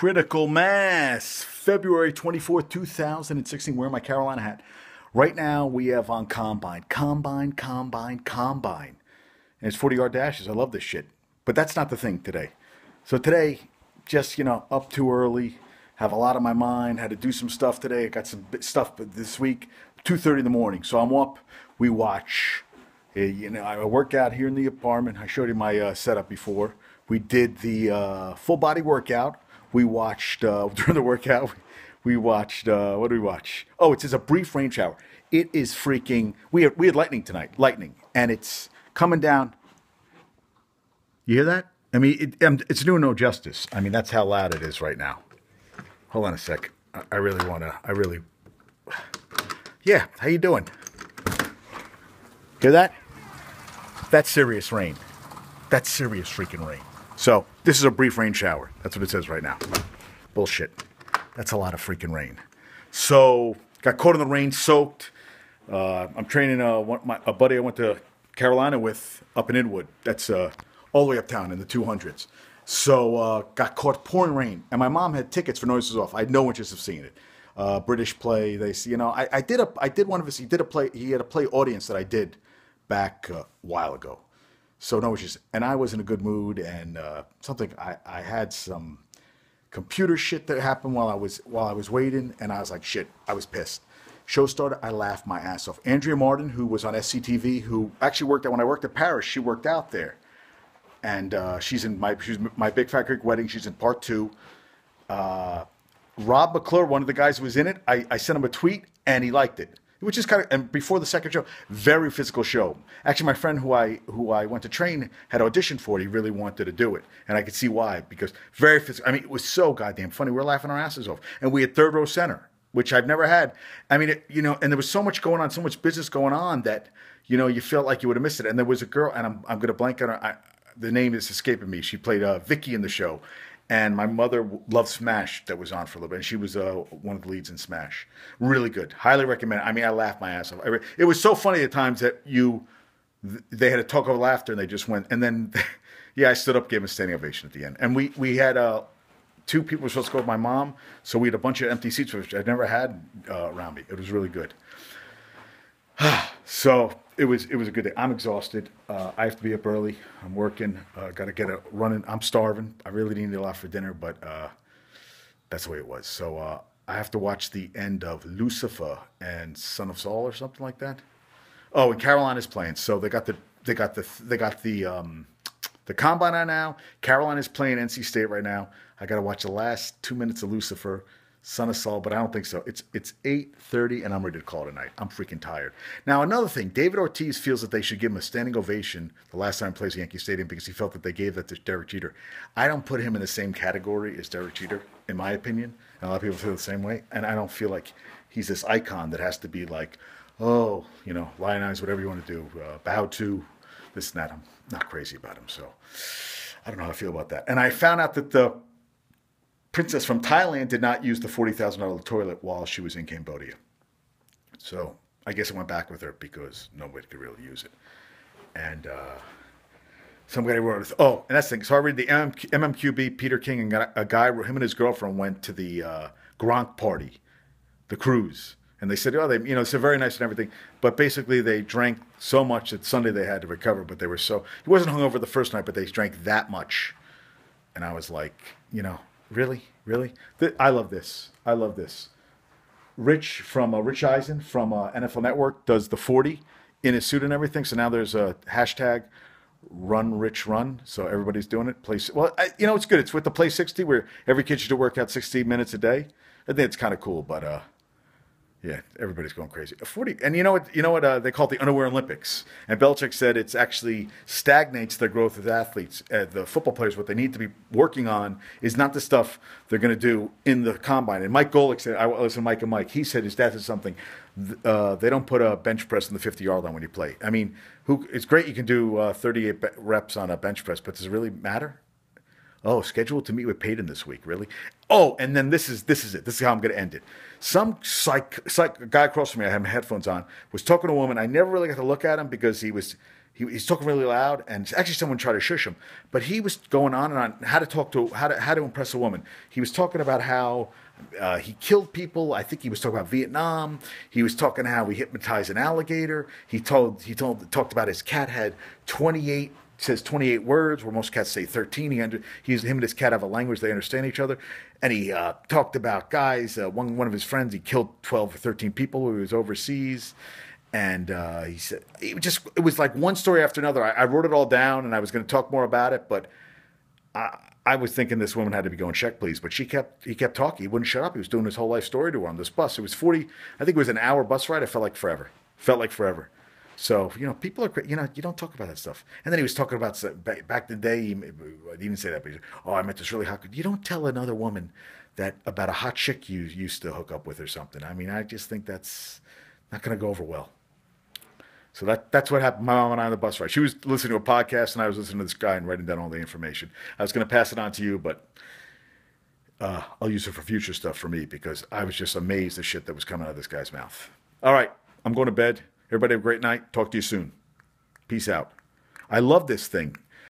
Critical Mass, February 24th, 2016. Wearing my Carolina hat. Right now, we have on Combine. And it's 40-yard dashes. I love this shit. But that's not the thing today. So today, just, up too early. Have a lot on my mind. Had to do some stuff today. I got some stuff this week. 2:30 in the morning. So I'm up. We watch. I work out here in the apartment. I showed you my setup before. We did the full body workout. We watched, during the workout, we watched, what did we watch? Oh, it's just a brief rain shower. It is freaking, we had lightning tonight, and it's coming down. You hear that? I mean, it's doing no justice. I mean, that's how loud it is right now. Hold on a sec. Yeah, how you doing? Hear that? That's serious rain. That's serious freaking rain. So, this is a brief rain shower. That's what it says right now. Bullshit. That's a lot of freaking rain. So, got caught in the rain, soaked. I'm training a buddy I went to Carolina with up in Inwood. That's all the way uptown in the 200s. So, got caught pouring rain. And my mom had tickets for Noises Off. I had no interest of seeing it. British play. They see, I did one of his. He had a play audience that I did back a while ago. So no issues. And I was in a good mood, and I had some computer shit that happened while I was waiting, and I was like, shit, I was pissed. Show started, I laughed my ass off. Andrea Martin, who was on SCTV, who actually worked when I worked at Paris, she worked out there. And she's my Big Fat Greek Wedding. She's in part 2. Rob McClure, one of the guys who was in it, I sent him a tweet, and he liked it. Which is and before the second show, very physical show. Actually, my friend who I went to train had auditioned for it. He really wanted to do it, and I could see why, because very physical. I mean, it was so goddamn funny. We were laughing our asses off, and we had third row center, which I've never had. I mean, and there was so much going on, so much business going on that you felt like you would have missed it. And there was a girl, and I'm going to blank on her. The name is escaping me. She played Vicky in the show. And my mother loved Smash that was on for a little bit. And she was one of the leads in Smash. Really good. Highly recommend it. I mean, I laughed my ass off. It was so funny at times that they had a talk of laughter and they just went. And then, I stood up, gave them a standing ovation at the end. And we had 2 people who were supposed to go with my mom. So we had a bunch of empty seats, which I'd never had around me. It was really good. So it was a good day. I'm exhausted. I have to be up early. I'm working. Got to get running. I'm starving. I really didn't eat a lot for dinner, but that's the way it was. So I have to watch the end of Lucifer and Son of Saul or something like that. Oh, and Carolina's playing. So they got the Combine on now. Carolina's playing NC State right now. I got to watch the last 2 minutes of Lucifer. Son of Saul, but I don't think so. It's 8:30, and I'm ready to call it a night. I'm freaking tired. Now, another thing, David Ortiz feels that they should give him a standing ovation the last time he plays Yankee Stadium because he felt that they gave that to Derek Jeter. I don't put him in the same category as Derek Jeter, in my opinion, and a lot of people feel the same way, and I don't feel like he's this icon that has to be like, lionize, whatever you want to do, bow to, this and that. I'm not crazy about him, so I don't know how I feel about that. And I found out that the princess from Thailand did not use the $40,000 toilet while she was in Cambodia. So I guess I went back with her because nobody could really use it. And somebody wrote, and that's the thing. So I read the MMQB, Peter King, and a guy, him and his girlfriend went to the Gronk party, the cruise. And they said, it's very nice and everything. But basically they drank so much that Sunday they had to recover. But he wasn't hungover the first night, but they drank that much. And I was like, Really? I love this. Rich Eisen from NFL Network does the 40 in his suit and everything. So now there's a hashtag Run Rich Run. So everybody's doing it. It's good. It's with the Play 60 where every kid should work out 60 minutes a day. I think it's kind of cool, but yeah, everybody's going crazy. 40, and you know what? They call it the Unaware Olympics. And Belichick said it's actually stagnates their growth as athletes. The football players, what they need to be working on is not the stuff they're going to do in the combine. And Mike Golick said, I listen to Mike and Mike. He said his dad said something. They don't put a bench press in the 50-yard line when you play. I mean, it's great you can do 38 reps on a bench press, but does it really matter? Oh, scheduled to meet with Peyton this week, really? Oh, and then this is it. This is how I'm going to end it. Some guy across from me, I had my headphones on, was talking to a woman. I never really got to look at him because he was he's talking really loud, and actually someone tried to shush him, but he was going on and on how to impress a woman. He was talking about how he killed people. I think he was talking about Vietnam. He was talking how he hypnotized an alligator. Talked about his cat had 28 says 28 words, where most cats say 13. Him and his cat have a language, they understand each other. And he talked about guys. One of his friends, he killed 12 or 13 people when he was overseas. And he said it was like one story after another. I wrote it all down, and I was going to talk more about it, but I was thinking this woman had to be going, check, please. But he kept talking. He wouldn't shut up. He was doing his whole life story to her on this bus. It was 40, I think it was an hour bus ride. It felt like forever. So, people are, you don't talk about that stuff. And then he was talking about back in the day, he didn't say that, but he said, I met this really hot girl. You don't tell another woman that about a hot chick you used to hook up with or something. I mean, I just think that's not going to go over well. So that's what happened. My mom and I on the bus ride. She was listening to a podcast, and I was listening to this guy and writing down all the information. I was going to pass it on to you, but I'll use it for future stuff for me, because I was just amazed at shit that was coming out of this guy's mouth. All right, I'm going to bed. Everybody have a great night. Talk to you soon. Peace out. I love this thing.